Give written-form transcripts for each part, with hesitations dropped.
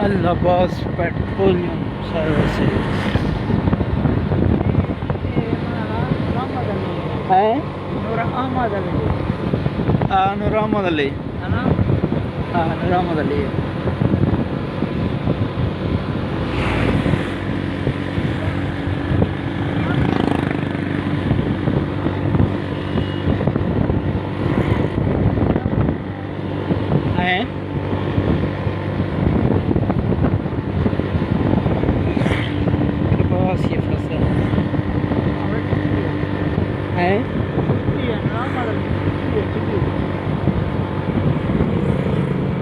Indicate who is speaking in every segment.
Speaker 1: अल्लाबास petroleum services है। नूर अहमद अली हाँ नूर अहमद अली है। बस ये फसल है।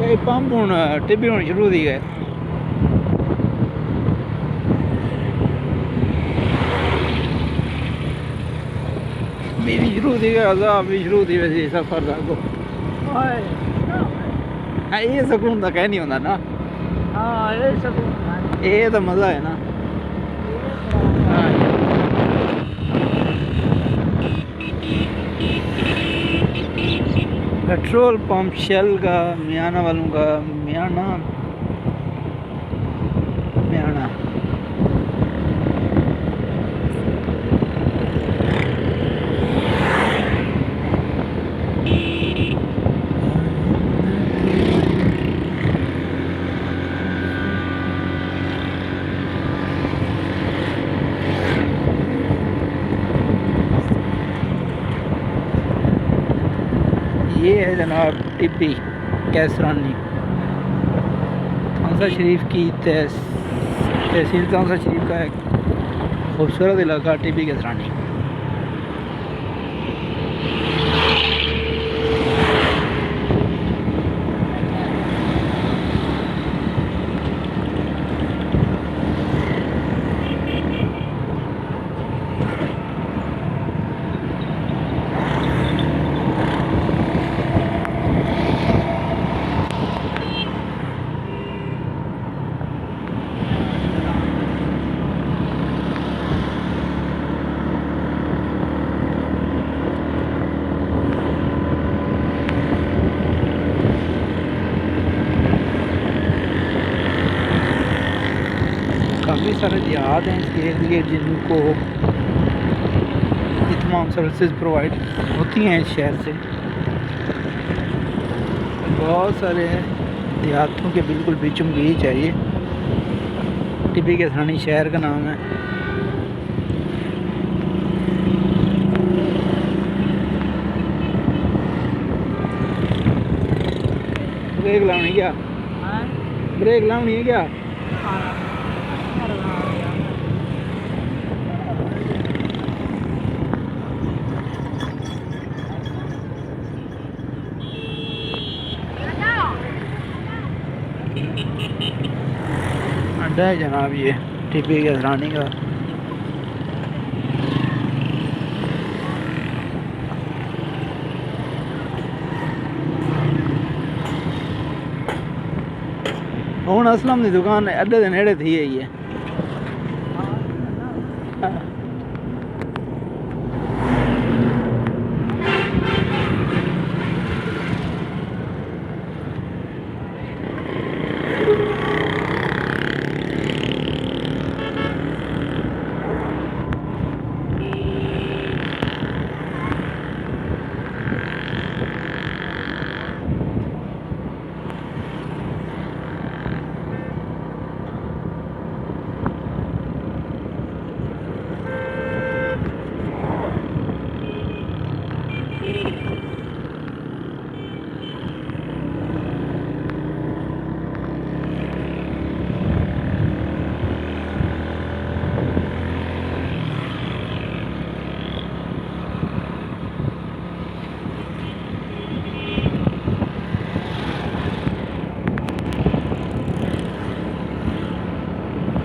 Speaker 1: ये पंप हूँ टिब्बी होनी शुरू दी गए। मेरी शुरू थी अजाब भी शुरू थी वैसे सफर था को ये सुकून तो कह नहीं होता ना।
Speaker 2: हाँ ये सुकून
Speaker 1: ये तो मज़ा है ना। पेट्रोल पंप शेल का मियाना वालों का मियाना मियाना ये है जनाब टिब्बी कैसरानी तांसा शरीफ की तहसील तांसा शरीफ का एक खूबसूरत इलाका टिब्बी कैसरानी। काफ़ी सारे देहात हैं इसके लिए जिनको तमाम सर्विसेज प्रोवाइड होती हैं इस शहर से। बहुत सारे देहातों के बिल्कुल बीचों बीच है ये टिब्बी कैसरानी शहर का नाम है। ब्रेक लानी क्या? ब्रेक लानी है क्या? अड्डा है जनाब ये टिब्बी कैसरानी का। हूँ असलम की दुकान अड्डे के नेड़े थी ही है।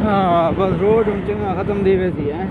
Speaker 1: हाँ बस रोड चंगा ख़त्म थी वैसी है।